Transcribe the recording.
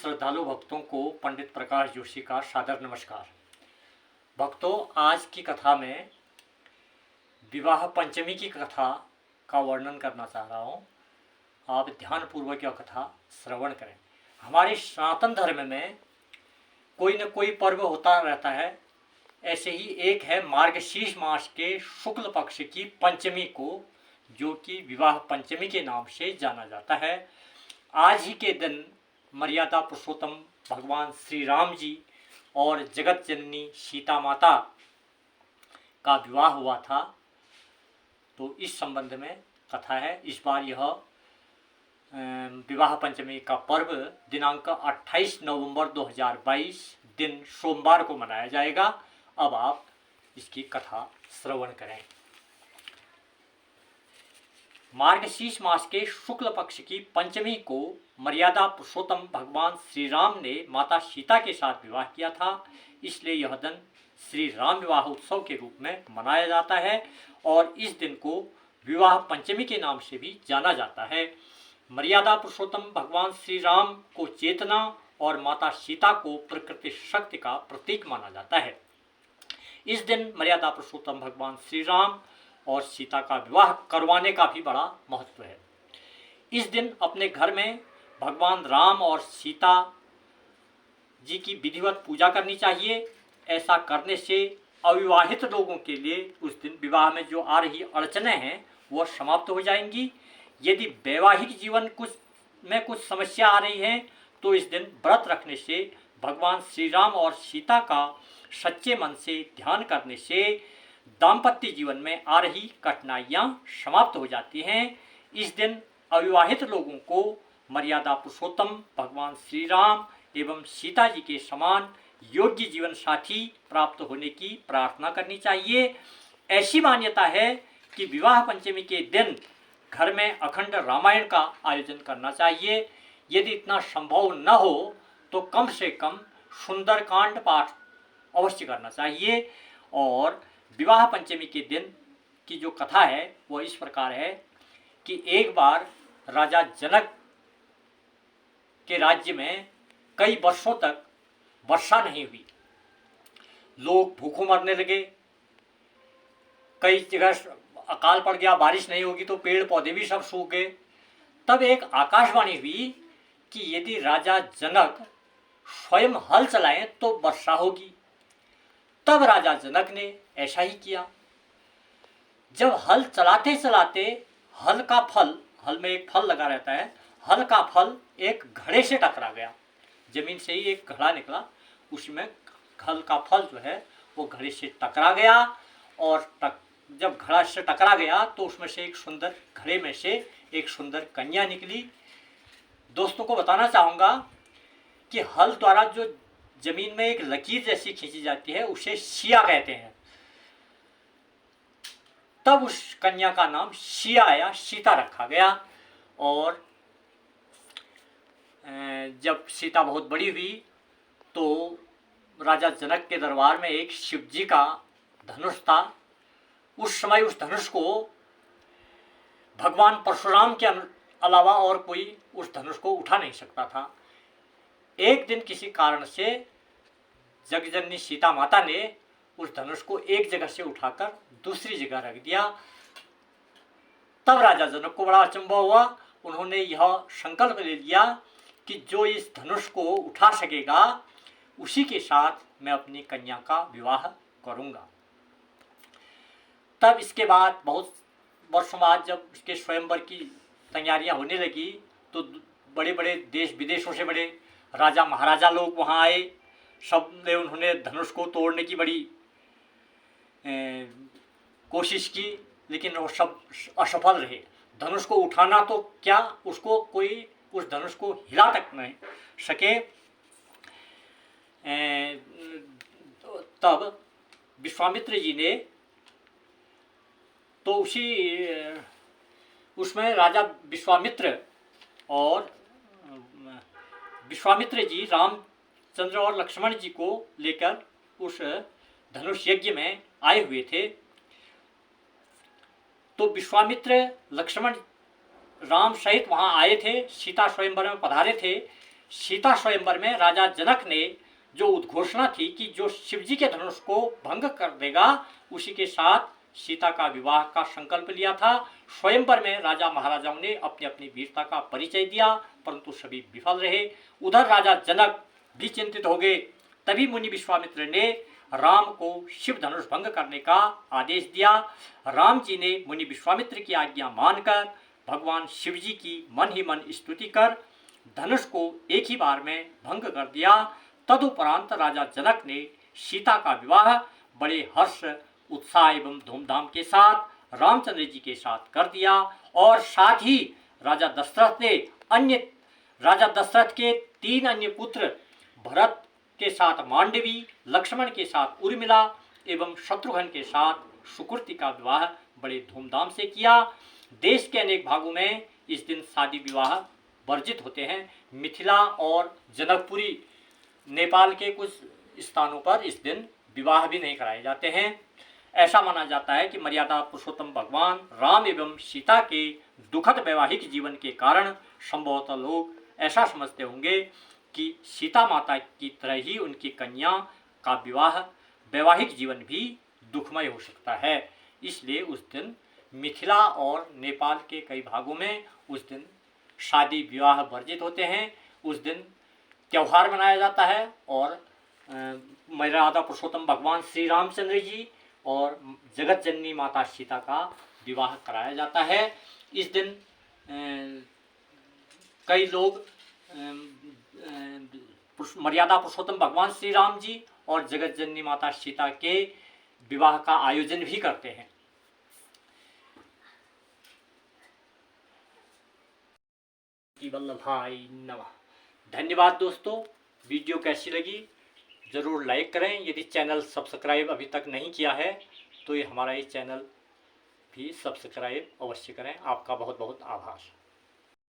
श्रद्धालु भक्तों को पंडित प्रकाश जोशी का सादर नमस्कार। भक्तों, आज की कथा में विवाह पंचमी की कथा का वर्णन करना चाह रहा हूँ। आप ध्यानपूर्वक यह कथा श्रवण करें। हमारे सनातन धर्म में कोई न कोई पर्व होता रहता है। ऐसे ही एक है मार्गशीर्ष मास के शुक्ल पक्ष की पंचमी को, जो कि विवाह पंचमी के नाम से जाना जाता है। आज ही के दिन मर्यादा पुरुषोत्तम भगवान श्री राम जी और जगत जननी सीता माता का विवाह हुआ था। तो इस संबंध में कथा है। इस बार यह विवाह पंचमी का पर्व दिनांक 28 नवंबर 2022 दिन सोमवार को मनाया जाएगा। अब आप इसकी कथा श्रवण करें। मार्गशीर्ष मास के शुक्ल पक्ष की पंचमी को मर्यादा पुरुषोत्तम भगवान श्री राम ने माता सीता के साथ विवाह किया था। इसलिए यह दिन श्री राम विवाह उत्सव के रूप में मनाया जाता है और इस दिन को विवाह पंचमी के नाम से भी जाना जाता है। मर्यादा पुरुषोत्तम भगवान श्री राम को चेतना और माता सीता को प्रकृति शक्ति का प्रतीक माना जाता है। इस दिन मर्यादा पुरुषोत्तम भगवान श्री राम और सीता का विवाह करवाने का भी बड़ा महत्व है। इस दिन अपने घर में भगवान राम और सीता जी की विधिवत पूजा करनी चाहिए। ऐसा करने से अविवाहित लोगों के लिए उस दिन विवाह में जो आ रही अड़चनें हैं वह समाप्त हो जाएंगी। यदि वैवाहिक जीवन में कुछ समस्या आ रही है तो इस दिन व्रत रखने से, भगवान श्री राम और सीता का सच्चे मन से ध्यान करने से दाम्पत्य जीवन में आ रही कठिनाइयाँ समाप्त हो जाती हैं। इस दिन अविवाहित लोगों को मर्यादा पुरुषोत्तम भगवान श्री राम एवं सीता जी के समान योग्य जीवन साथी प्राप्त होने की प्रार्थना करनी चाहिए। ऐसी मान्यता है कि विवाह पंचमी के दिन घर में अखंड रामायण का आयोजन करना चाहिए। यदि इतना संभव न हो तो कम से कम सुंदरकांड पाठ अवश्य करना चाहिए। और विवाह पंचमी के दिन की जो कथा है वह इस प्रकार है कि एक बार राजा जनक के राज्य में कई वर्षों तक वर्षा नहीं हुई। लोग भूखों मरने लगे। कई जगह अकाल पड़ गया, बारिश नहीं होगी तो पेड़ पौधे भी सब सूख गए। तब एक आकाशवाणी हुई कि यदि राजा जनक स्वयं हल चलाएं तो वर्षा होगी। तब राजा जनक ने ऐसा ही किया। जब हल चलाते चलाते हल का फल, हल में एक फल लगा रहता है, हल का फल एक घड़े से टकरा गया। जमीन से ही एक घड़ा निकला, उसमें हल का फल जो है वो घड़े से टकरा गया। और जब घड़ा से टकरा गया तो उसमें से घड़े में से एक सुंदर कन्या निकली। दोस्तों को बताना चाहूँगा कि हल द्वारा जो जमीन में एक लकीर जैसी खींची जाती है उसे सिया कहते हैं। तब उस कन्या का नाम सिया या सीता रखा गया। और जब सीता बहुत बड़ी हुई तो राजा जनक के दरबार में एक शिव जी का धनुष था। उस समय उस धनुष को भगवान परशुराम के अलावा और कोई उस धनुष को उठा नहीं सकता था। एक दिन किसी कारण से जगजननी सीता माता ने उस धनुष को एक जगह से उठाकर दूसरी जगह रख दिया। तब राजा जनक को बड़ा अचंभा हुआ। उन्होंने यह संकल्प ले लिया कि जो इस धनुष को उठा सकेगा उसी के साथ मैं अपनी कन्या का विवाह करूंगा। तब इसके बाद बहुत वर्षों बाद जब इसके स्वयंवर की तैयारियां होने लगी तो बड़े बड़े देश विदेशों से बड़े राजा महाराजा लोग वहां आए। सब ने उन्होंने धनुष को तोड़ने की बड़ी कोशिश की, लेकिन वो सब असफल रहे। धनुष को उठाना तो क्या, उसको कोई उस धनुष को हिला तक नहीं सके। तब विश्वामित्र जी ने तो उसमें राजा विश्वामित्र जी रामचंद्र और लक्ष्मण जी को लेकर उस धनुष यज्ञ में आए हुए थे। तो विश्वामित्र लक्ष्मण राम सहित वहाँ आए थे, सीता स्वयंवर में पधारे थे। सीता स्वयंवर में राजा जनक ने जो उद्घोषणा थी कि जो शिव जी के धनुष को भंग कर देगा उसी के साथ सीता का विवाह का संकल्प लिया था। स्वयंवर में राजा महाराजाओं ने अपनी अपनी वीरता का परिचय दिया, परंतु सभी विफल रहे। उधर राजा जनक भी चिंतित हो गए। तभी मुनि विश्वामित्र ने राम को शिव धनुष भंग करने का आदेश दिया। राम जी ने मुनि विश्वामित्र की आज्ञा मानकर भगवान शिव जी की मन ही मन स्तुति कर धनुष को एक ही बार में भंग कर दिया। तदुपरांत राजा जनक ने सीता का विवाह बड़े हर्ष उत्साह एवं धूमधाम के साथ रामचंद्र जी के साथ कर दिया। और साथ ही राजा दशरथ के 3 अन्य पुत्र भरत के साथ मांडवी, लक्ष्मण के साथ उर्मिला एवं शत्रुघ्न के साथ सुकृति का विवाह बड़े धूमधाम से किया। देश के अनेक भागों में इस दिन शादी विवाह वर्जित होते हैं। मिथिला और जनकपुरी नेपाल के कुछ स्थानों पर इस दिन विवाह भी नहीं कराए जाते हैं। ऐसा माना जाता है कि मर्यादा पुरुषोत्तम भगवान राम एवं सीता के दुखद वैवाहिक जीवन के कारण संभवतः लोग ऐसा समझते होंगे कि सीता माता की तरह ही उनकी कन्या का विवाह वैवाहिक जीवन भी दुखमय हो सकता है। इसलिए उस दिन मिथिला और नेपाल के कई भागों में उस दिन शादी विवाह वर्जित होते हैं। उस दिन त्यौहार मनाया जाता है और मर्यादा पुरुषोत्तम भगवान श्री रामचंद्र जी और जगत जननी माता सीता का विवाह कराया जाता है। इस दिन कई लोग मर्यादा पुरुषोत्तम भगवान श्री राम जी और जगत जननी माता सीता के विवाह का आयोजन भी करते हैं। वल्लभाय नमः। धन्यवाद दोस्तों। वीडियो कैसी लगी ज़रूर लाइक करें। यदि चैनल सब्सक्राइब अभी तक नहीं किया है तो ये हमारा ये चैनल भी सब्सक्राइब अवश्य करें। आपका बहुत बहुत आभार।